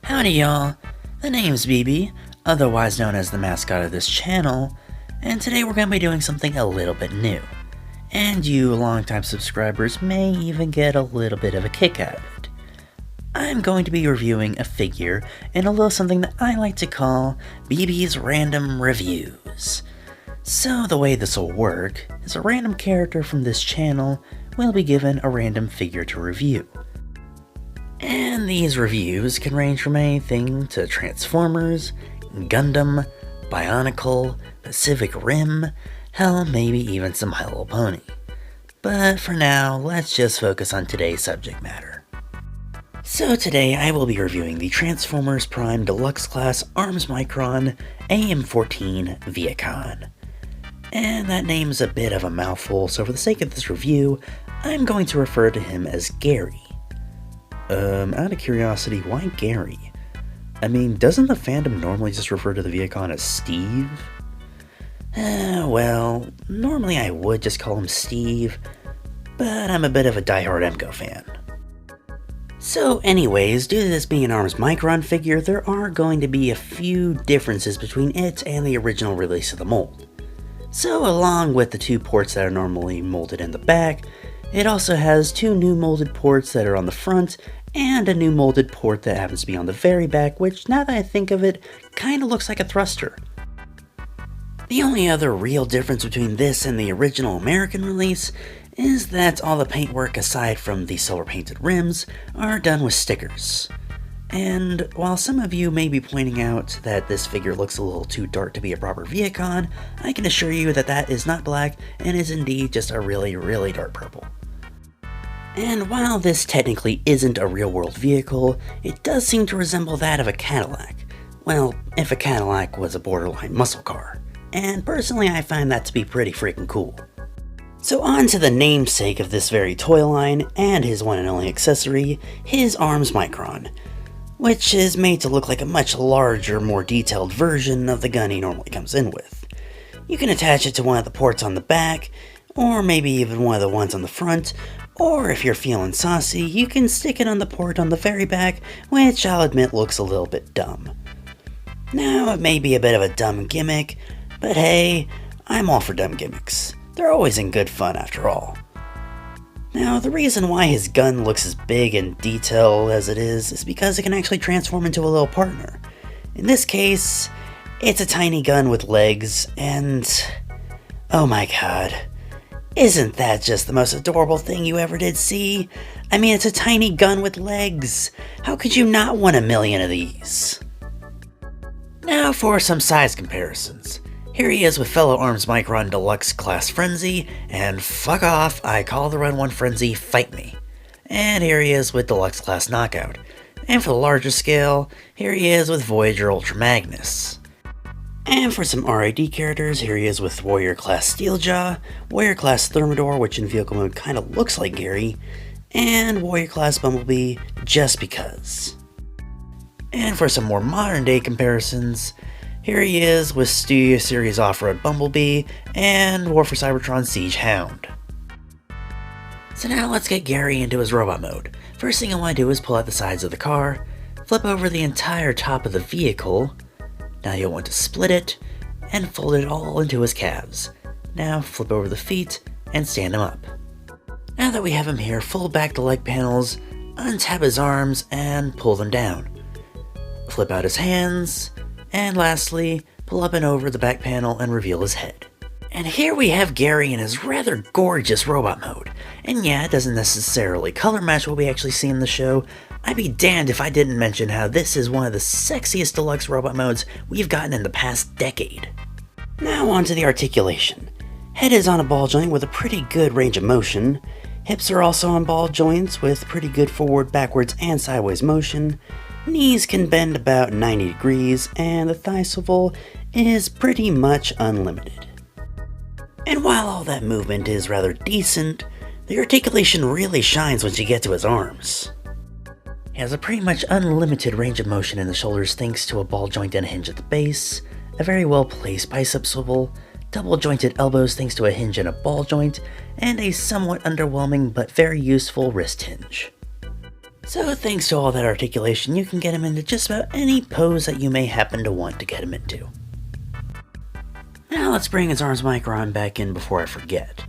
Howdy y'all, the name's BB, otherwise known as the mascot of this channel, and today we're going to be doing something a little bit new. And you longtime subscribers may even get a little bit of a kick out of it. I'm going to be reviewing a figure and a little something that I like to call BB's Random Reviews. So the way this will work is a random character from this channel will be given a random figure to review. And these reviews can range from anything to Transformers, Gundam, Bionicle, Pacific Rim, hell, maybe even some My Little Pony. But for now, let's just focus on today's subject matter. So today I will be reviewing the Transformers Prime Deluxe Class Arms Micron AM14 Vehicon. And that name's a bit of a mouthful, so for the sake of this review, I'm going to refer to him as Gary. Out of curiosity, why Gary? I mean, doesn't the fandom normally just refer to the Vehicon as Steve? Well, normally I would just call him Steve, but I'm a bit of a diehard Emco fan. So anyways, due to this being an Arms Micron figure, there are going to be a few differences between it and the original release of the mold. So along with the two ports that are normally molded in the back, it also has two new molded ports that are on the front, and a new molded port that happens to be on the very back, which, now that I think of it, kinda looks like a thruster. The only other real difference between this and the original American release is that all the paintwork, aside from the silver painted rims, are done with stickers. And while some of you may be pointing out that this figure looks a little too dark to be a proper Vehicon, I can assure you that that is not black and is indeed just a really, really dark purple. And while this technically isn't a real-world vehicle, it does seem to resemble that of a Cadillac. Well, if a Cadillac was a borderline muscle car. And personally, I find that to be pretty freaking cool. So on to the namesake of this very toy line, and his one and only accessory, his Arms Micron, which is made to look like a much larger, more detailed version of the gun he normally comes in with. You can attach it to one of the ports on the back, or maybe even one of the ones on the front, or if you're feeling saucy, you can stick it on the port on the very back, which I'll admit looks a little bit dumb. Now, it may be a bit of a dumb gimmick, but hey, I'm all for dumb gimmicks. They're always in good fun after all. Now, the reason why his gun looks as big and detailed as it is because it can actually transform into a little partner. In this case, it's a tiny gun with legs, and oh my god. Isn't that just the most adorable thing you ever did see? I mean, it's a tiny gun with legs. How could you not want a million of these? Now for some size comparisons. Here he is with fellow Arms Micron Deluxe Class Frenzy, and fuck off, I call the Run 1 Frenzy, fight me. And here he is with Deluxe Class Knockout. And for the larger scale, here he is with Voyager Ultra Magnus. And for some RID characters, here he is with Warrior Class Steeljaw, Warrior Class Thermidor, which in vehicle mode kinda looks like Gary, and Warrior Class Bumblebee, just because. And for some more modern day comparisons, here he is with Studio Series Off-Road Bumblebee and War for Cybertron Siege Hound. So now let's get Gary into his robot mode. First thing I want to do is pull out the sides of the car, flip over the entire top of the vehicle. Now you'll want to split it, and fold it all into his calves. Now flip over the feet, and stand him up. Now that we have him here, fold back the leg panels, untap his arms, and pull them down. Flip out his hands, and lastly, pull up and over the back panel and reveal his head. And here we have Gary in his rather gorgeous robot mode. And yeah, it doesn't necessarily color match what we actually see in the show. I'd be damned if I didn't mention how this is one of the sexiest deluxe robot modes we've gotten in the past decade. Now on to the articulation. Head is on a ball joint with a pretty good range of motion. Hips are also on ball joints with pretty good forward, backwards, and sideways motion. Knees can bend about 90 degrees, and the thigh swivel is pretty much unlimited. And while all that movement is rather decent, the articulation really shines once you get to his arms. He has a pretty much unlimited range of motion in the shoulders thanks to a ball joint and a hinge at the base, a very well placed bicep swivel, double jointed elbows thanks to a hinge and a ball joint, and a somewhat underwhelming but very useful wrist hinge. So thanks to all that articulation, you can get him into just about any pose that you may happen to want to get him into. Now let's bring his arms micron back in before I forget.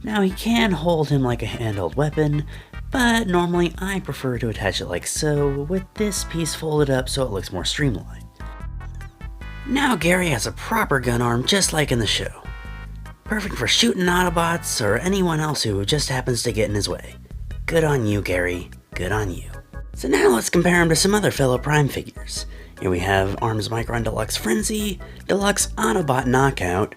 Now he can hold him like a handheld weapon, but normally I prefer to attach it like so, with this piece folded up so it looks more streamlined. Now Gary has a proper gun arm just like in the show. Perfect for shooting Autobots or anyone else who just happens to get in his way. Good on you, Gary. Good on you. So now let's compare him to some other fellow Prime figures. Here we have Arms Micron Deluxe Frenzy, Deluxe Autobot Knockout,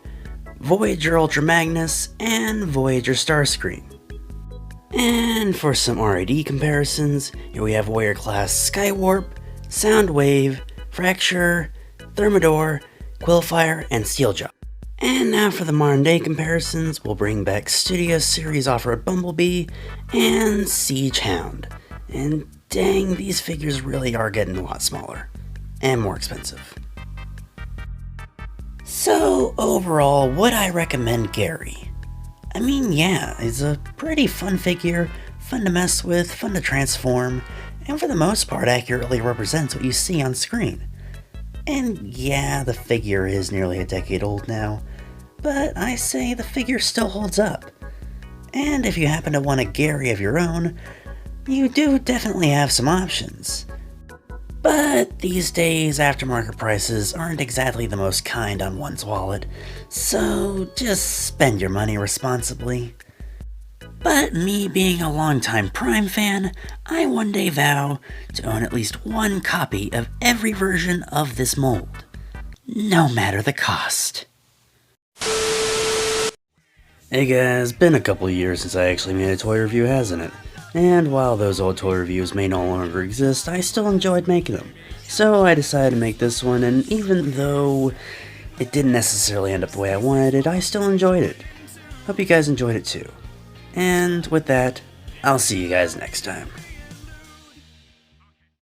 Voyager Ultra Magnus, and Voyager Starscream. And for some RID comparisons, here we have Warrior Class Skywarp, Soundwave, Fracture, Thermidor, Quillfire, and Steeljaw. And now for the modern day comparisons, we'll bring back Studio Series Off-Road Bumblebee and Siege Hound. And dang, these figures really are getting a lot smaller and more expensive. So overall, would I recommend Gary? I mean, yeah, he's a pretty fun figure, fun to mess with, fun to transform, and for the most part accurately represents what you see on screen. And yeah, the figure is nearly a decade old now, but I say the figure still holds up. And if you happen to want a Gary of your own, you do definitely have some options. But these days, aftermarket prices aren't exactly the most kind on one's wallet, so just spend your money responsibly. But me being a longtime Prime fan, I one day vow to own at least one copy of every version of this mold, no matter the cost. Hey guys, been a couple years since I actually made a toy review, hasn't it? And while those old toy reviews may no longer exist, I still enjoyed making them. So I decided to make this one, and even though it didn't necessarily end up the way I wanted it, I still enjoyed it. Hope you guys enjoyed it too. And with that, I'll see you guys next time.